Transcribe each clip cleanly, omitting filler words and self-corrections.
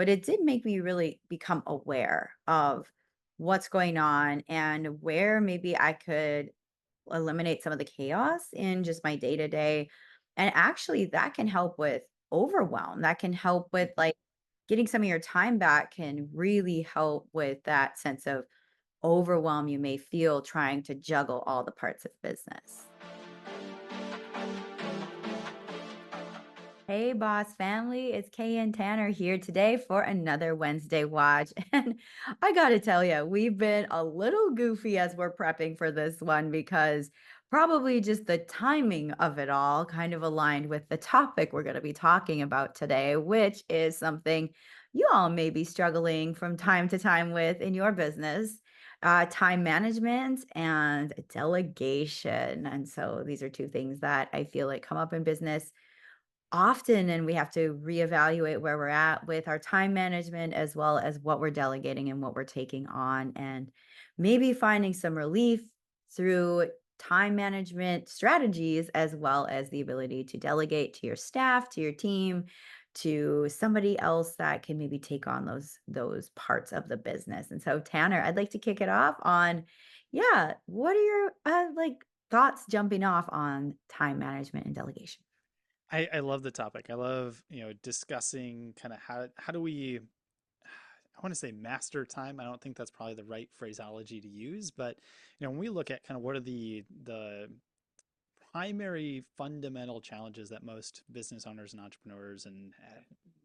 but it did make me really become aware of what's going on and where maybe I could eliminate some of the chaos in just my day to day. And actually, that can help with overwhelm. That can help with like getting some of your time back, can really help with that sense of overwhelm you may feel trying to juggle all the parts of business. Hey, boss family, it's Kay and Tanner here today for another Wednesday watch. And I got to tell you, we've been a little goofy as we're prepping for this one because probably just the timing of it all kind of aligned with the topic we're going to be talking about today, which is something you all may be struggling from time to time with in your business. Time management and delegation. And so these are two things that I feel like come up in business often, and we have to reevaluate where we're at with our time management as well as what we're delegating and what we're taking on, and maybe finding some relief through time management strategies as well as the ability to delegate to your staff, to your team, to somebody else that can maybe take on those parts of the business. And so Tanner, I'd like to kick it off on, yeah, what are your like thoughts jumping off on time management and delegation? I love the topic. I love, discussing kind of how do we I want to say master time. I don't think that's probably the right phraseology to use, but when we look at kind of what are the primary fundamental challenges that most business owners and entrepreneurs and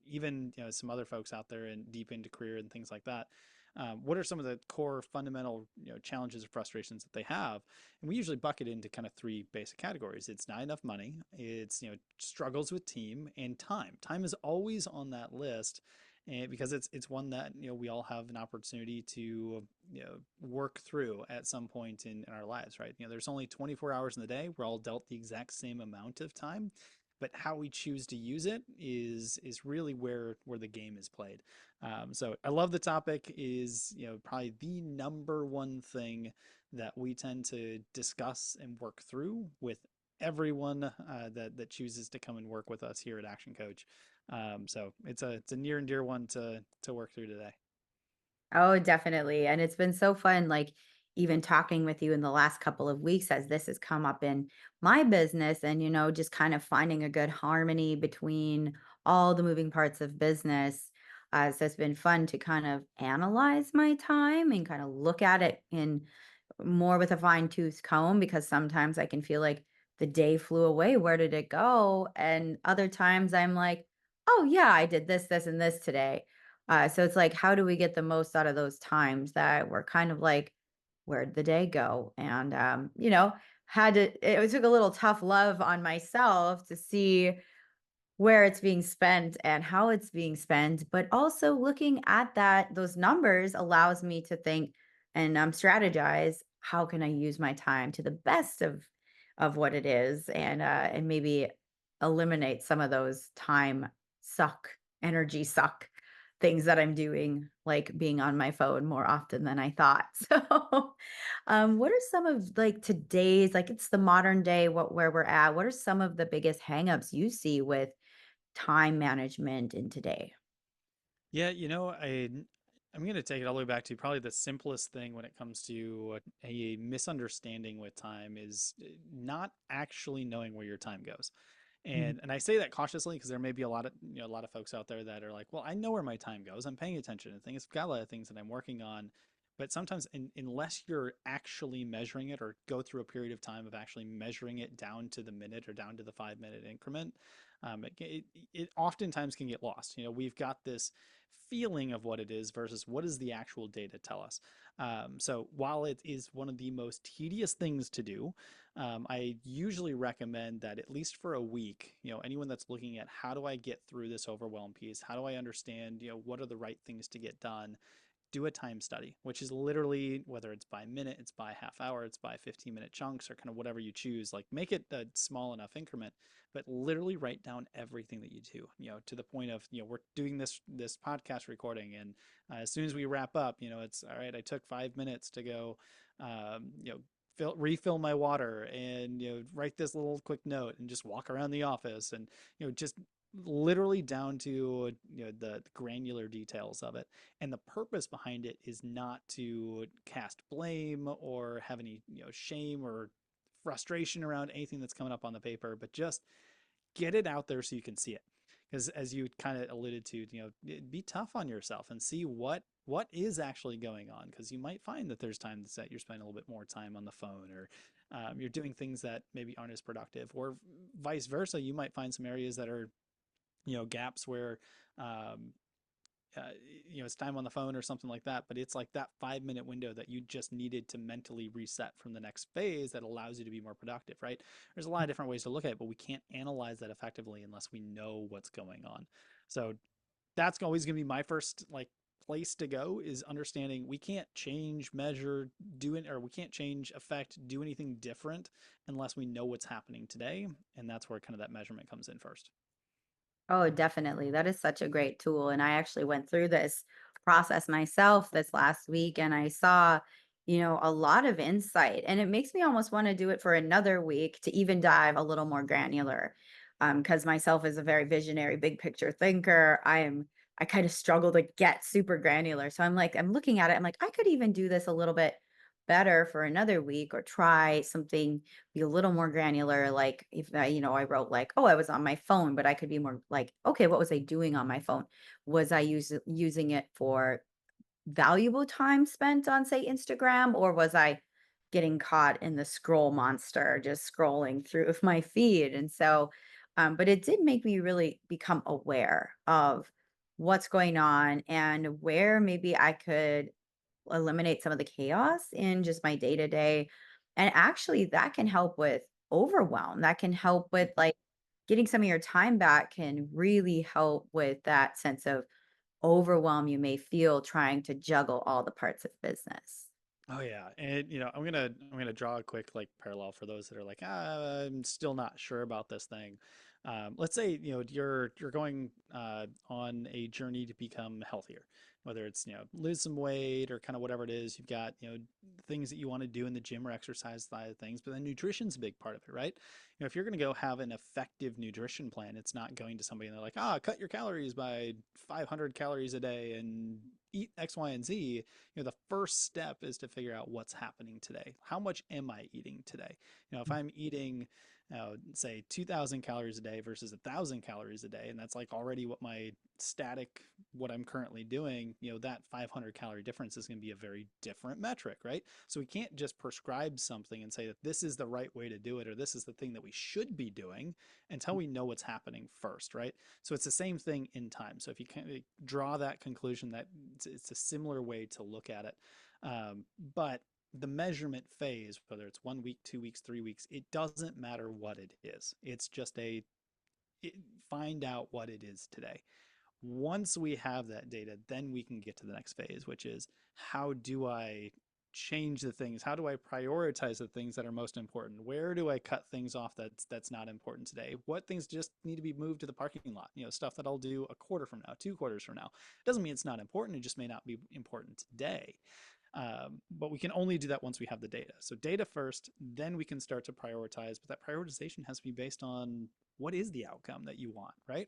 even some other folks out there and deep into career and things like that, what are some of the core fundamental challenges or frustrations that they have? And we usually bucket into kind of three basic categories. It's not enough money, it's struggles with team, and time. Time is always on that list, and because it's one that we all have an opportunity to work through at some point in our lives, right? There's only 24 hours in the day. We're all dealt the exact same amount of time, but how we choose to use it is really where the game is played. So I love the topic. Is probably the number one thing that we tend to discuss and work through with everyone that chooses to come and work with us here at Action Coach. So it's a near and dear one to work through today. Oh, definitely. And it's been so fun, like even talking with you in the last couple of weeks as this has come up in my business and, just kind of finding a good harmony between all the moving parts of business. So it's been fun to kind of analyze my time and kind of look at it in more with a fine tooth comb because sometimes I can feel like the day flew away. Where did it go? And other times I'm like, oh, yeah, I did this, this, and this today. So it's like, how do we get the most out of those times that we're kind of like, where'd the day go? And, it took a little tough love on myself to see where it's being spent and how it's being spent, but also looking at those numbers allows me to think and strategize, how can I use my time to the best of what it is, and maybe eliminate some of those time suck, energy suck things that I'm doing, like being on my phone more often than I thought. So, what are some of like today's, like it's the modern day, where we're at? What are some of the biggest hangups you see with time management in today? Yeah, I'm going to take it all the way back to probably the simplest thing when it comes to a misunderstanding with time is not actually knowing where your time goes. Mhm. And I say that cautiously because there may be a lot of folks out there that are like, well, I know where my time goes. I'm paying attention to things. I've got a lot of things that I'm working on. But sometimes, unless you're actually measuring it or go through a period of time of actually measuring it down to the minute or down to the 5 minute increment, it oftentimes can get lost. We've got this feeling of what it is versus what does the actual data tell us. So while it is one of the most tedious things to do, I usually recommend that at least for a week, anyone that's looking at how do I get through this overwhelm piece, how do I understand, what are the right things to get done, do a time study, which is literally whether it's by minute, it's by half hour, it's by 15-minute chunks, or kind of whatever you choose. Like make it a small enough increment, but literally write down everything that you do. To the point of we're doing this podcast recording, and as soon as we wrap up, it's all right. I took 5 minutes to go, refill my water and write this little quick note and just walk around the office and just literally down to the granular details of it. And the purpose behind it is not to cast blame or have any shame or frustration around anything that's coming up on the paper, but just get it out there so you can see it. Because as you kind of alluded to, be tough on yourself and see what is actually going on. Because you might find that there's times that you're spending a little bit more time on the phone, or you're doing things that maybe aren't as productive, or vice versa. You might find some areas that are gaps where um, uh, it's time on the phone or something like that, but it's like that 5 minute window that you just needed to mentally reset from the next phase that allows you to be more productive, right? There's a lot of different ways to look at it, but we can't analyze that effectively unless we know what's going on. So that's always going to be my first like place to go, is understanding we can't change, measure, do it, or we can't change, affect, do anything different unless we know what's happening today. And that's where kind of that measurement comes in first. Oh, definitely. That is such a great tool. And I actually went through this process myself this last week and I saw, a lot of insight. And it makes me almost want to do it for another week to even dive a little more granular. Because myself is a very visionary, big picture thinker. I kind of struggle to get super granular. So I'm like, I'm looking at it, I'm like, I could even do this a little bit better for another week or try something, be a little more granular. Like if I wrote like, oh, I was on my phone, but I could be more like, okay, what was I doing on my phone? Was I using it for valuable time spent on, say, Instagram, or was I getting caught in the scroll monster, just scrolling through my feed? And so, but it did make me really become aware of what's going on and where maybe I could eliminate some of the chaos in just my day to day. And actually, that can help with overwhelm. That can help with like getting some of your time back, can really help with that sense of overwhelm you may feel trying to juggle all the parts of business. Oh yeah, and I'm gonna draw a quick like parallel for those that are like, I'm still not sure about this thing. Let's say you're going on a journey to become healthier, whether it's lose some weight or kind of whatever it is. You've got things that you want to do in the gym or exercise side of things, but then nutrition's a big part of it, right? If you're gonna go have an effective nutrition plan, it's not going to somebody and they're like, cut your calories by 500 calories a day and eat X, Y, and Z. The first step is to figure out what's happening today. How much am I eating today? If I'm eating say 2000 calories a day versus 1000 calories a day, and that's like already what I'm currently doing, that 500 calorie difference is going to be a very different metric, right? So we can't just prescribe something and say that this is the right way to do it, or this is the thing that we should be doing, until we know what's happening first, right? So it's the same thing in time. So if you kind of draw that conclusion, that it's a similar way to look at it. But the measurement phase, whether it's 1 week, 2 weeks, 3 weeks, it doesn't matter what it is. It's just find out what it is today. Once we have that data, then we can get to the next phase, which is how do I change the things? How do I prioritize the things that are most important? Where do I cut things off that's not important today? What things just need to be moved to the parking lot? Stuff that I'll do a quarter from now, 2 quarters from now. Doesn't mean it's not important. It just may not be important today. But we can only do that once we have the data. So data first, then we can start to prioritize. But that prioritization has to be based on what is the outcome that you want, right?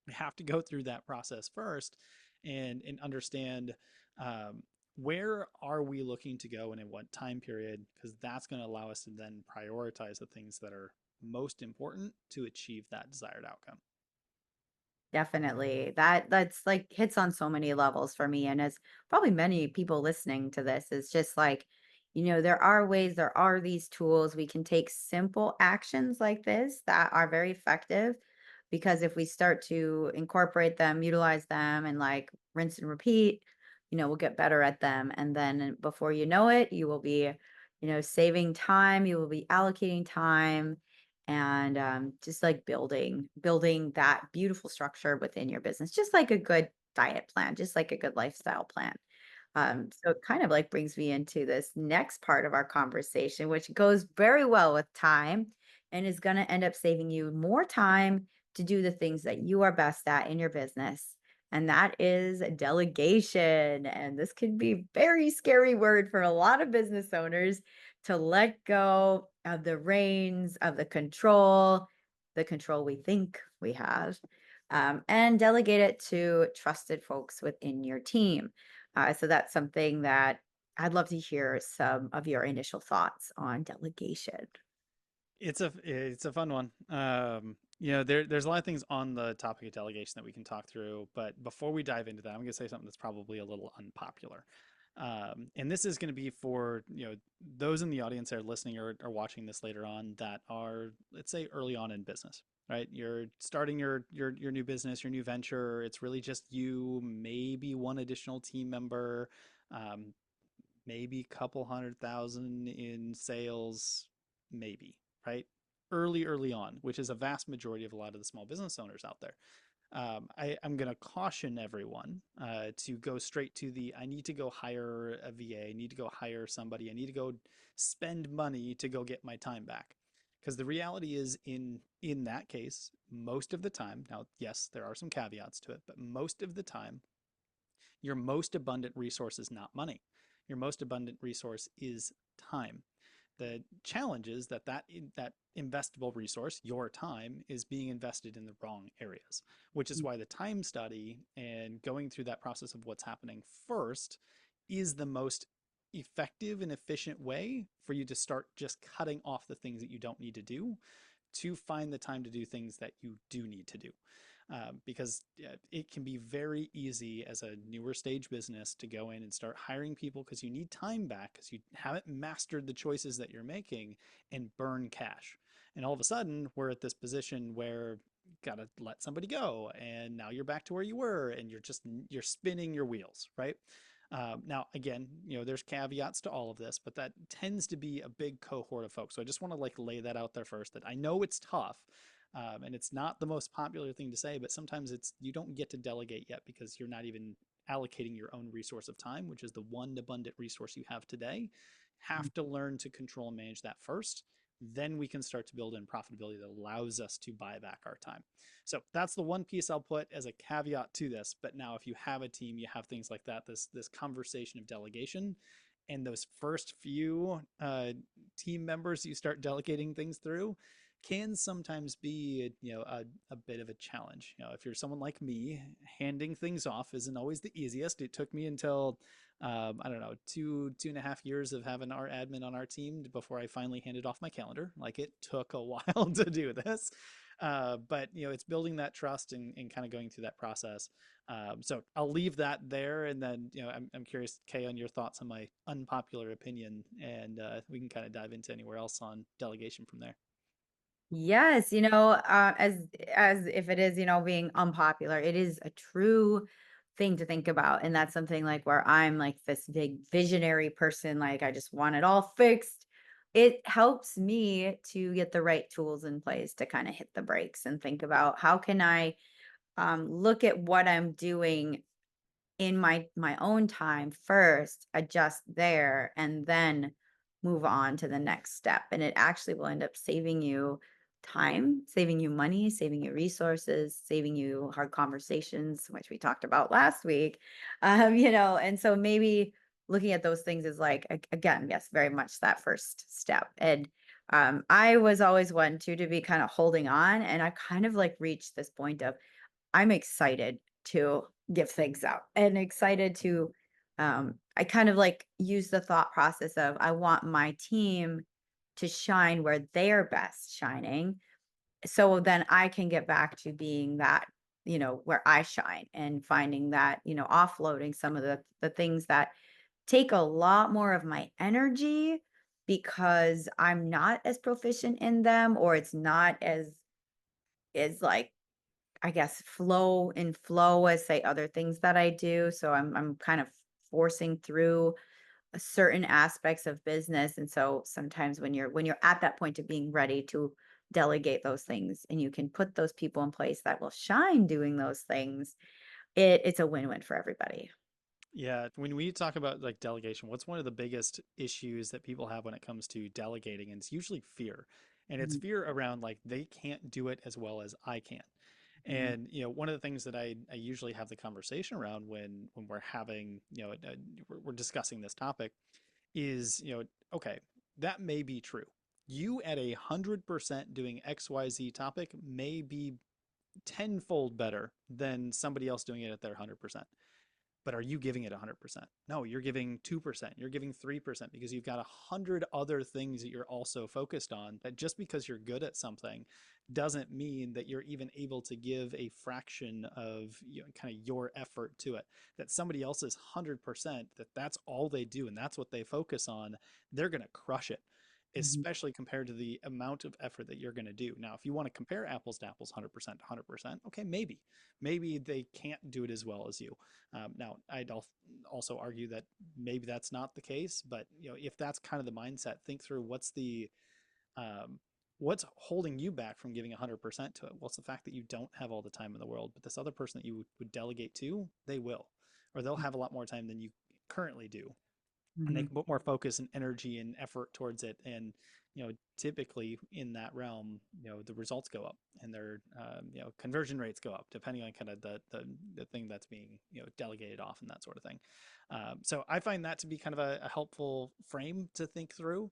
We have to go through that process first and understand um, where are we looking to go and in what time period, because that's going to allow us to then prioritize the things that are most important to achieve that desired outcome. Definitely. That's like hits on so many levels for me. And as probably many people listening to this, is just like, there are ways, there are these tools. We can take simple actions like this that are very effective because if we start to incorporate them, utilize them, and like rinse and repeat, we'll get better at them. And then before you know it, you will be, saving time, you will be allocating time and just like building that beautiful structure within your business, just like a good diet plan, just like a good lifestyle plan. So it kind of like brings me into this next part of our conversation, which goes very well with time and is going to end up saving you more time to do the things that you are best at in your business. And that is delegation. And this can be a very scary word for a lot of business owners, to let go of the reins of the control we think we have. and delegate it to trusted folks within your team. So that's something that I'd love to hear some of your initial thoughts on delegation. It's a fun one. There's a lot of things on the topic of delegation that we can talk through, but before we dive into that, I'm going to say something that's probably a little unpopular. And this is going to be for those in the audience that are listening or watching this later on that are, let's say, early on in business, right? You're starting your new business, your new venture. It's really just you, maybe one additional team member, um, maybe a couple 100,000 in sales, maybe, right? Early on, which is a vast majority of a lot of the small business owners out there. I'm going to caution everyone to go straight to the I need to go hire a VA, I need to go hire somebody, I need to go spend money to go get my time back. Because the reality is, in that case, most of the time, now yes, there are some caveats to it, but most of the time, your most abundant resource is not money. Your most abundant resource is time. The challenge is that investable resource, your time, is being invested in the wrong areas, which is why the time study and going through that process of what's happening first is the most effective and efficient way for you to start just cutting off the things that you don't need to do to find the time to do things that you do need to do. Because it can be very easy as a newer stage business to go in and start hiring people because you need time back because you haven't mastered the choices that you're making and burn cash. And all of a sudden, we're at this position where you gotta let somebody go, and now you're back to where you were, and you're spinning your wheels, right? Now, again, there's caveats to all of this, but that tends to be a big cohort of folks. So I just want to like lay that out there first. That I know it's tough, and it's not the most popular thing to say, but sometimes it's you don't get to delegate yet because you're not even allocating your own resource of time, which is the one abundant resource you have today. Have to learn to control and manage that first. Then we can start to build in profitability that allows us to buy back our time. So that's the one piece I'll put as a caveat to this. But now, if you have a team, you have things like that. This conversation of delegation, and those first few team members you start delegating things through can sometimes be a bit of a challenge. If you're someone like me, handing things off isn't always the easiest. It took me until I don't know, 2.5 years of having our admin on our team before I finally handed off my calendar. Like it took a while to do this. But it's building that trust and kind of going through that process. So I'll leave that there, and then I'm curious, Kay, on your thoughts on my unpopular opinion, and we can kind of dive into anywhere else on delegation from there. Yes, as if it is, being unpopular, it is a true thing to think about. And that's something like where I'm like this big visionary person, like I just want it all fixed. It helps me to get the right tools in place to kind of hit the brakes and think about how can I look at what I'm doing in my own time first, adjust there, and then move on to the next step. And it actually will end up saving you time, saving you money, saving you resources, saving you hard conversations, which we talked about last week. And so maybe looking at those things is like again, yes, very much that first step. And I was always one too to be kind of holding on, and I kind of like reached this point of I'm excited to give things out and excited to I kind of like use the thought process of I want my team to shine where they're best shining so then I can get back to being that where I shine and finding that offloading some of the things that take a lot more of my energy because I'm not as proficient in them or it's not as like I guess, flow as, say, other things that I do, so I'm kind of forcing through certain aspects of business, and so sometimes when you're at that point of being ready to delegate those things and you can put those people in place that will shine doing those things, it's a win-win for everybody. Yeah, when we talk about like delegation, what's one of the biggest issues that people have when it comes to delegating? And it's usually fear. And it's Mhm, fear around like they can't do it as well as I can. mhm. And one of the things that I usually have the conversation around when we're having we're discussing this topic is okay, that may be true. You at 100% doing XYZ topic may be tenfold better than somebody else doing it at their 100%. But are you giving it 100%? No, you're giving 2%, you're giving 3% because you've got 100 other things that you're also focused on. That just because you're good at something doesn't mean that you're even able to give a fraction of, you know, kind of your effort to it. That somebody else's 100%, that's all they do and that's what they focus on, they're going to crush it, Mhm. especially compared to the amount of effort that you're going to do. Now, if you want to compare apples to apples, 100% to 100%, okay, maybe they can't do it as well as you. Now, I'd also argue that maybe that's not the case, but you know, if that's kind of the mindset, think through um, what's holding you back from giving 100% to it. Well, it's the fact that you don't have all the time in the world, but this other person that you would delegate to, they will, or they'll have a lot more time than you currently do, and they Mhm. can put more focus and energy and effort towards it. And you know, typically in that realm, you know, the results go up and their you know, conversion rates go up depending on kind of the thing that's being, you know, delegated off and that sort of thing. So I find that to be kind of a helpful frame to think through.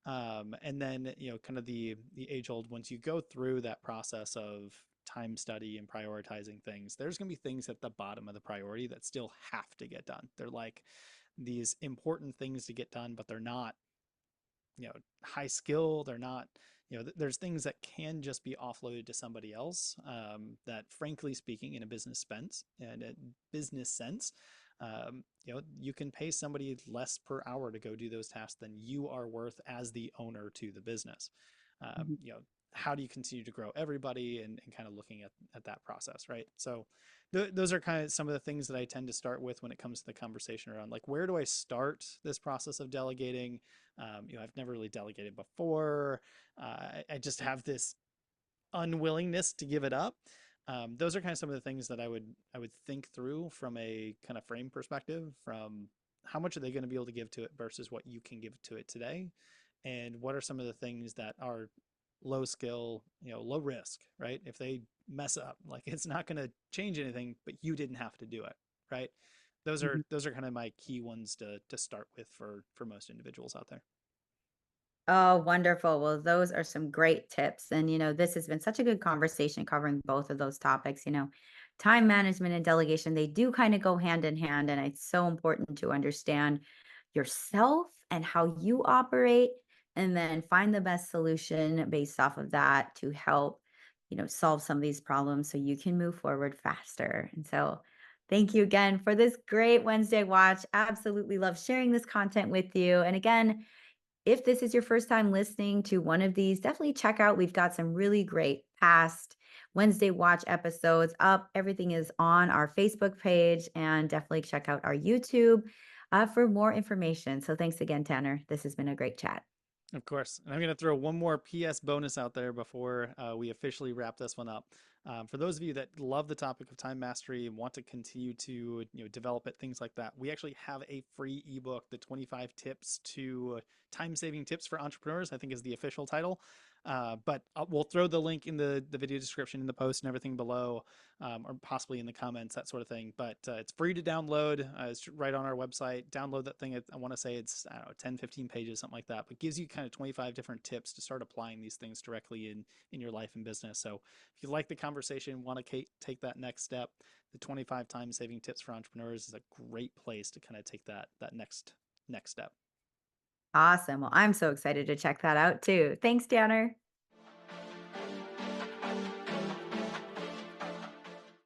And then, you know, kind of the age old, once you go through that process of time study and prioritizing things, there's going to be things at the bottom of the priority that still have to get done. They're like these important things to get done, but they're not, you know, high skill. They're not, you know, there's things that can just be offloaded to somebody else. That, frankly speaking, in a business sense, you know, you can pay somebody less per hour to go do those tasks than you are worth as the owner to the business. Mhm. You know, how do you continue to grow everybody, and kind of looking at that process, right? So those are kind of some of the things that I tend to start with when it comes to the conversation around like, where do I start this process of delegating? You know, I've never really delegated before. I just have this unwillingness to give it up. Those are kind of some of the things that I would think through from a kind of frame perspective, from how much are they going to be able to give to it versus what you can give to it today, and what are some of the things that are low skill, you know, low risk, right? If they mess up, like, it's not going to change anything, but you didn't have to do it, right? Those are Mhm. those are kind of my key ones to start with for most individuals out there. Oh, wonderful. Well, those are some great tips. And, this has been such a good conversation covering both of those topics. Time management and delegation, they do kind of go hand in hand. And it's so important to understand yourself and how you operate, and then find the best solution based off of that to help, solve some of these problems so you can move forward faster. And so, thank you again for this great Wednesday watch. Absolutely love sharing this content with you. And again, if this is your first time listening to one of these, definitely check out. We've got some really great past Wednesday Watch episodes up. Everything is on our Facebook page, and definitely check out our YouTube for more information. So thanks again, Tanner. This has been a great chat. Of course. And I'm going to throw one more PS bonus out there before we officially wrap this one up. For those of you that love the topic of time mastery and want to continue to, develop it, things like that, we actually have a free ebook, the 25 tips to time saving tips for entrepreneurs, I think is the official title. But we'll throw the link in the video description, in the post and everything below, or possibly in the comments, that sort of thing. But it's free to download. It's right on our website. Download that thing. I want to say it's, I don't know, 10, 15 pages, something like that, but gives you kind of 25 different tips to start applying these things directly in your life and business. So if you like the conversation, want to take that next step, the 25 time saving tips for entrepreneurs is a great place to kind of take that next step. Awesome. Well, I'm so excited to check that out too. Thanks, Tanner.